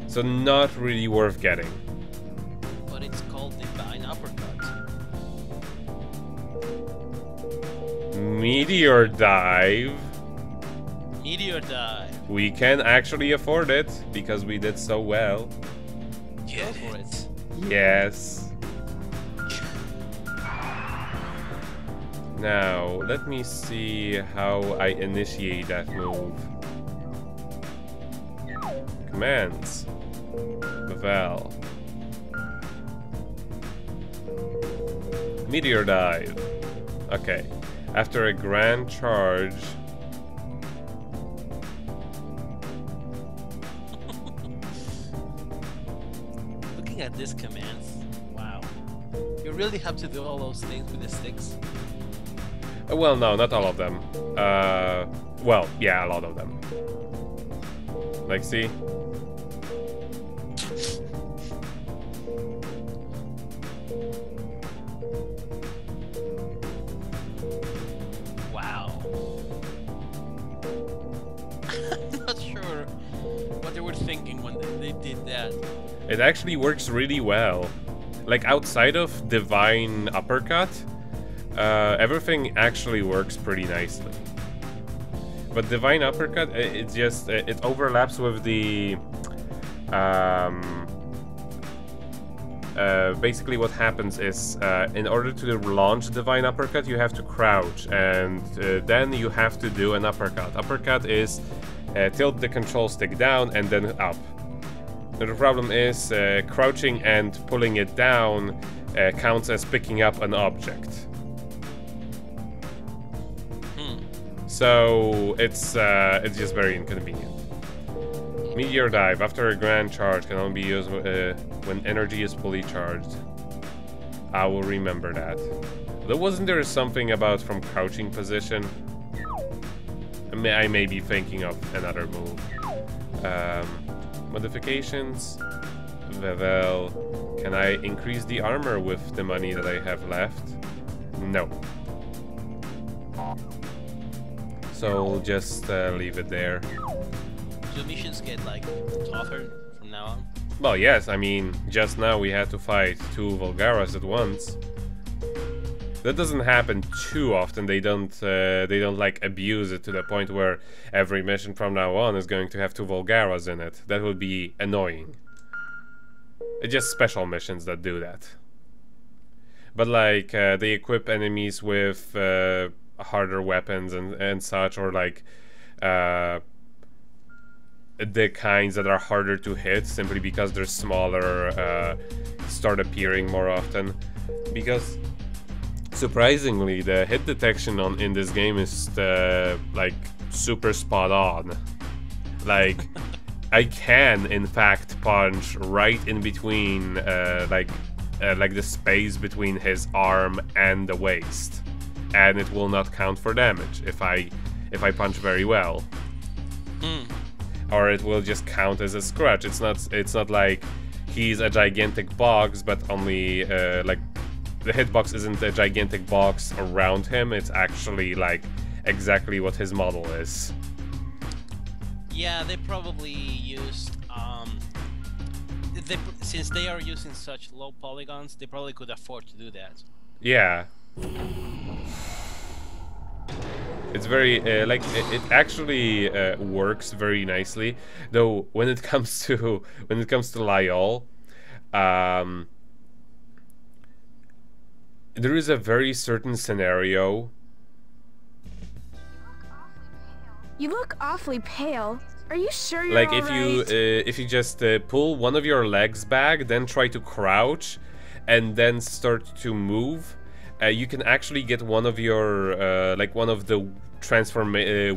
So not really worth getting. But it's called Divine Uppercut. Meteor Dive. Meteor Dive. We can actually afford it because we did so well. Go for it. Yes. Now, let me see how I initiate that move. Commands. Val. Meteor Dive. Okay. After a grand charge... Looking at these commands, wow. You really have to do all those things with the sticks? Well, no, not all of them. Well, yeah, a lot of them. Like, see? Wow. I'm not sure what they were thinking when they did that. It actually works really well. Like, outside of Divine Uppercut, everything actually works pretty nicely. But Divine Uppercut, it just it overlaps with the basically what happens is in order to launch Divine Uppercut you have to crouch, and then you have to do an uppercut. Uppercut is tilt the control stick down and then up. Now the problem is crouching and pulling it down counts as picking up an object. So it's just very inconvenient. Meteor Dive after a grand charge can only be used when energy is fully charged. I will remember that. Though wasn't there something about from crouching position? I may be thinking of another move. Modifications. Vevel. Can I increase the armor with the money that I have left? No. So we'll just leave it there. Do missions get like tougher from now on? Well, yes. I mean, just now we had to fight 2 Volgaras at once. That doesn't happen too often. They don't like abuse it to the point where every mission from now on is going to have 2 Volgaras in it. That would be annoying. It's just special missions that do that. But like they equip enemies with harder weapons and such, or like the kinds that are harder to hit simply because they're smaller start appearing more often. Because surprisingly the hit detection in this game is like super spot on. Like I can in fact punch right in between like the space between his arm and the waist, and it will not count for damage if I punch very well. Or it will just count as a scratch. It's not like he's a gigantic box, but only like the hitbox isn't a gigantic box around him. It's actually like exactly what his model is. Yeah, they probably used since they are using such low polygons, they probably could afford to do that. Yeah. It's very like it actually works very nicely. Though when it comes to Lyol, there is a very certain scenario. You look awfully pale. Are you sure you're Like all right? if you just pull one of your legs back, then try to crouch, and then start to move, you can actually get one of your like one of the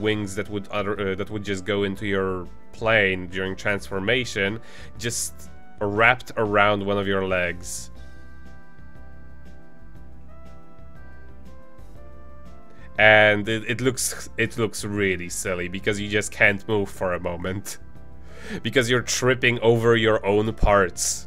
wings that would just go into your plane during transformation, just wrapped around one of your legs. And it looks really silly because you just can't move for a moment because you're tripping over your own parts.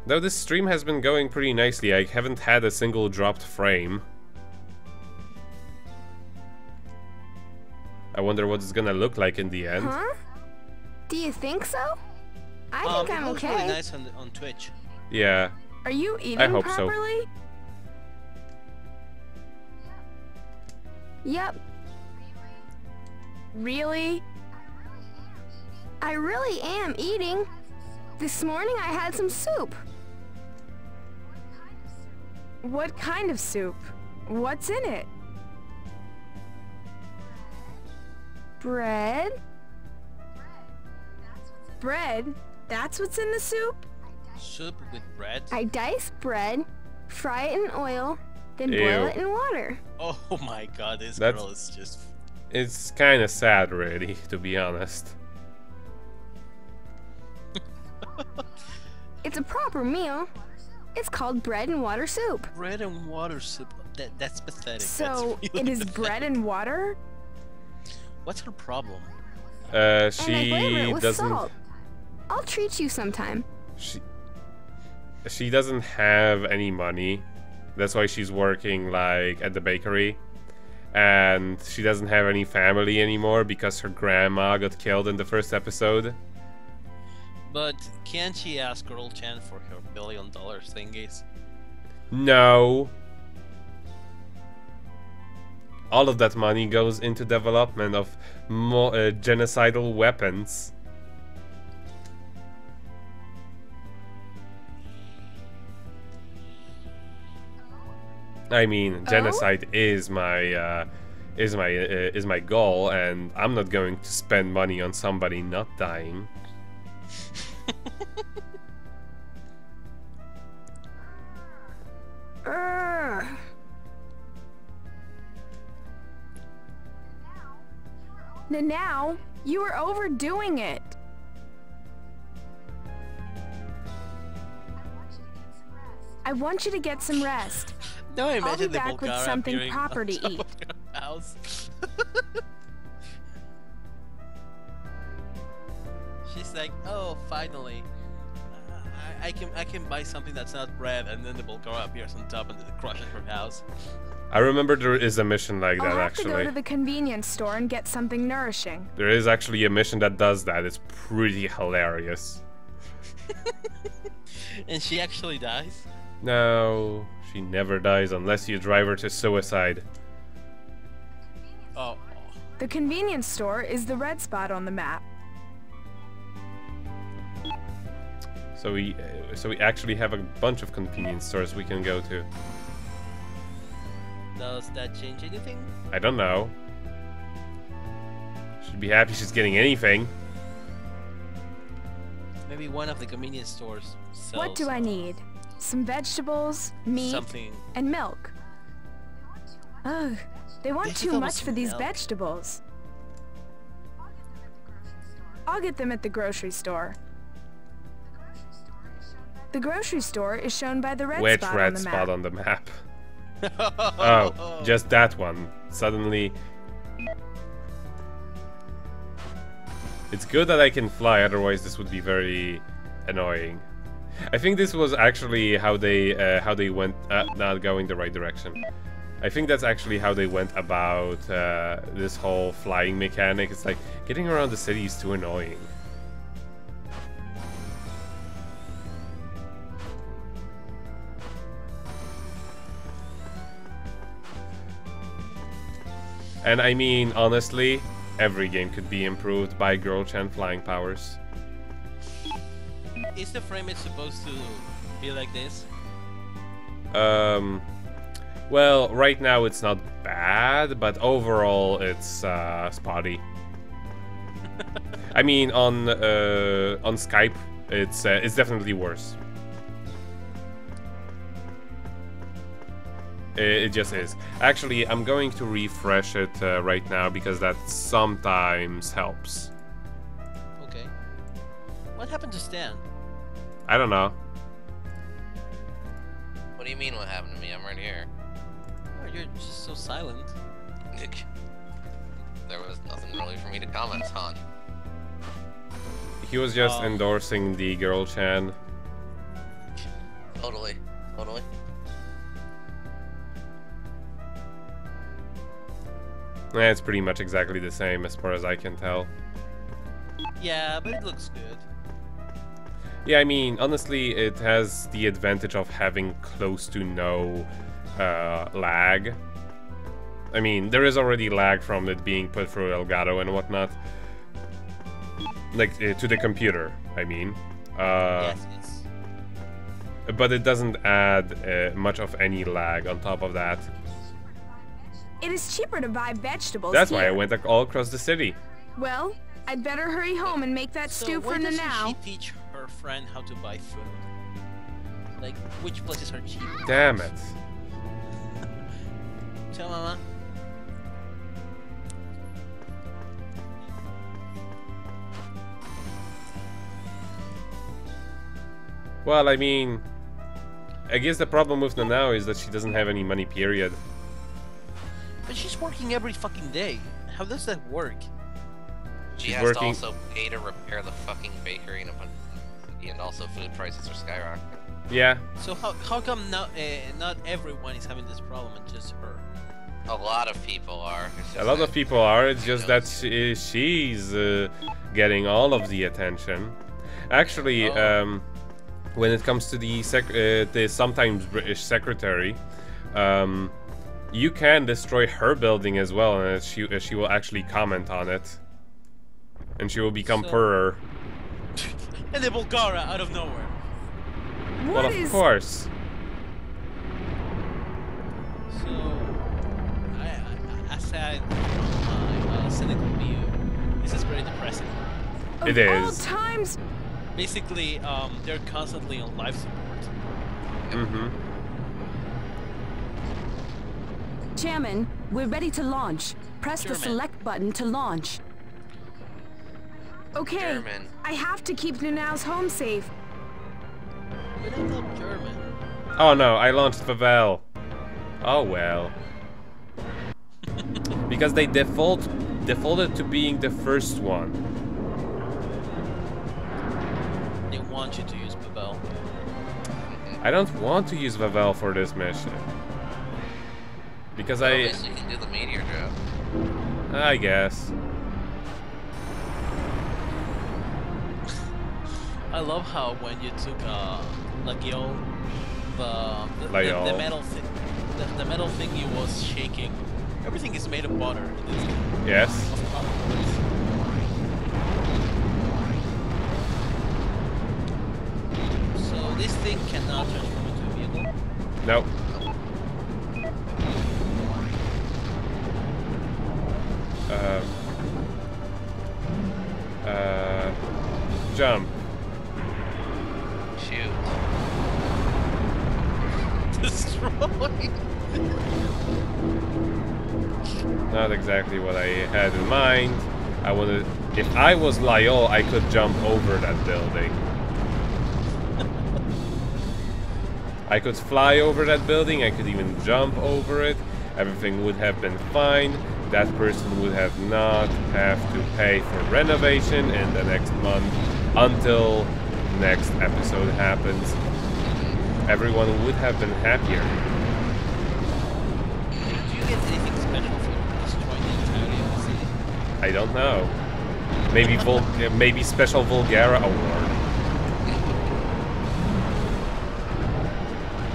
Though this stream has been going pretty nicely, I haven't had a single dropped frame. I wonder what it's gonna look like in the end. Huh? Do you think so? I think I'm it looks okay. really nice on Twitch. Yeah. Are you eating I hope so. properly? Yep. Really? I really am eating. This morning I had some soup. What kind of soup? What's in it? Bread? Bread? That's what's in the soup? Soup with bread? I dice bread, fry it in oil, then Ew. boil it in water. Oh my god, this That's- girl is just... It's kind of sad, really, to be honest. It's a proper meal. It's called bread and water soup. Bread and water soup. That's pathetic. So That's it really is pathetic. bread and water? What's her problem? And I She flavor it with doesn't. salt. I'll treat you sometime. She doesn't have any money. That's why she's working like at the bakery. And she doesn't have any family anymore because her grandma got killed in the first episode. But can't she ask Girl Chan for her $1 billion thingies? No. All of that money goes into development of genocidal weapons. I mean, genocide is my goal, and I'm not going to spend money on somebody not dying. Urgh. Now, you are overdoing it. I want you to get some rest. No, I I'll be imagine the back with Bulgara something appearing proper on to top eat. of her house. She's like, oh, finally, I can buy something that's not bread, and then the Bulgara appears on top and it crushes her house. I remember there is a mission like I'll that, have to go actually. to the convenience store and get something nourishing. There is actually a mission that does that. It's pretty hilarious. And she actually dies. No, she never dies unless you drive her to suicide. Oh, The convenience store is the red spot on the map. So we actually have a bunch of convenience stores we can go to. does that change anything? I don't know. Should be happy she's getting anything. Maybe one of the convenience stores sells. What do I need? Some vegetables, meat, Something. and milk. Ugh, they want too Vegetables much for and these milk. vegetables. I'll get them at the grocery store. The grocery store is shown by the red Which spot on red the spot map. on the map? Oh, just that one. Suddenly... It's good that I can fly, otherwise this would be very annoying. I think this was actually how they went... not going the right direction. I think that's actually how they went about this whole flying mechanic. It's like, getting around the city is too annoying. And I mean, honestly, every game could be improved by Girl Chan flying powers. Is the frame rate supposed to be like this? Well, right now it's not bad, but overall it's spotty. I mean, on Skype, it's definitely worse. It just is. Actually, I'm going to refresh it right now because that sometimes helps. Okay. What happened to Stan? I don't know. What do you mean what happened to me? I'm right here. Oh, you're just so silent. There was nothing really for me to comment on. He was just Oh. endorsing the Girl Chan. Totally. It's pretty much exactly the same as far as I can tell. Yeah, but it looks good. Yeah, I mean, honestly, it has the advantage of having close to no lag. I mean, there is already lag from it being put through Elgato and whatnot. Like, to the computer, I mean. Yes. But it doesn't add much of any lag on top of that. It is cheaper to buy vegetables That's why I here. went all across the city. Well, I'd better hurry home and make that So stew for where doesn't now. she teach her friend how to buy food? Like, which places are cheap? Damn it. Tell Mama. Well, I mean, I guess the problem with Nanao is that she doesn't have any money, period. But she's working every fucking day. How does that work? She She's has working- to also pay to repair the fucking bakery and also food prices are skyrocketing. Yeah, So how come not everyone is having this problem and just her? A lot of people are. It's a just lot that of people are. It's just that knows. she's getting all of the attention. Actually, Oh. when it comes to the sometimes British secretary, you can destroy her building as well, and she will actually comment on it, and she will become So- poorer. And the Bulgara out of nowhere. Well, What of is... course. So, I said my cynical view. This is very depressing. Of It all is. times... Basically, they're constantly on life support. Mm-hmm. Chairman, we're ready to launch. Press the Chairman. select button to launch. Okay, German. I have to keep Nunao's home safe. But I'm not German. Oh no, I launched Favel. Oh well. Because they defaulted to being the first one. They want you to use Babel. I don't want to use Vavel for this mission. Because Well, at least you can do the meteor drop. I guess. I love how when you took Lagiol, the Lagiol. metal thing, the metal thingy was shaking. Everything is made of butter. in this game. Yes. Of course. So this thing cannot transform into a vehicle. Nope. Jump. Shoot. Destroy. Not exactly what I had in mind. I wanted. If I was Lyol, I could jump over that building. I could fly over that building. I could even jump over it. Everything would have been fine. That person would have not have to pay for renovation in the next month until next episode happens. Everyone would have been happier. Do you get anything special for destroying the entirety of the city? I don't know. Maybe maybe special Vulgara award.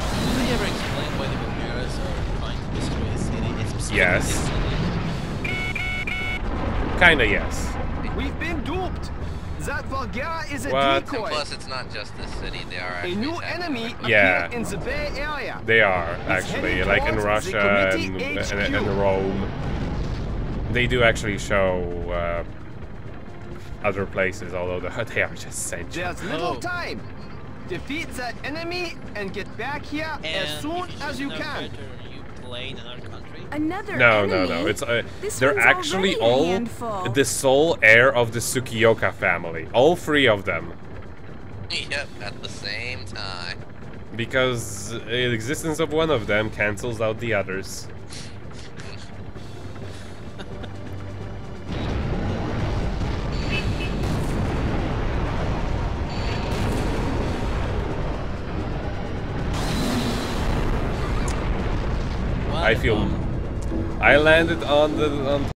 Did they ever explain why the Bulgaras are trying to destroy the city? It's specifically Yes. this city. Kinda yes. We've been duped. That Bulgaria is a What? And decoy. plus, it's not just this city. They are A actually new attacking enemy other Yeah. appeared in the Bay Area. They are actually heading like in towards the Russia committee HQ. and Rome. They do actually show other places, although they are just central. There's little Oh. time. Defeat that enemy and get back here And as soon if you as choose you another can. character, you play in another country. Another No, enemy? no, no. It's This they're one's actually already a all handful. the sole heir of the Tsukioka family. All three of them. Yep, at the same time. Because the existence of one of them cancels out the others. Well, I feel I landed on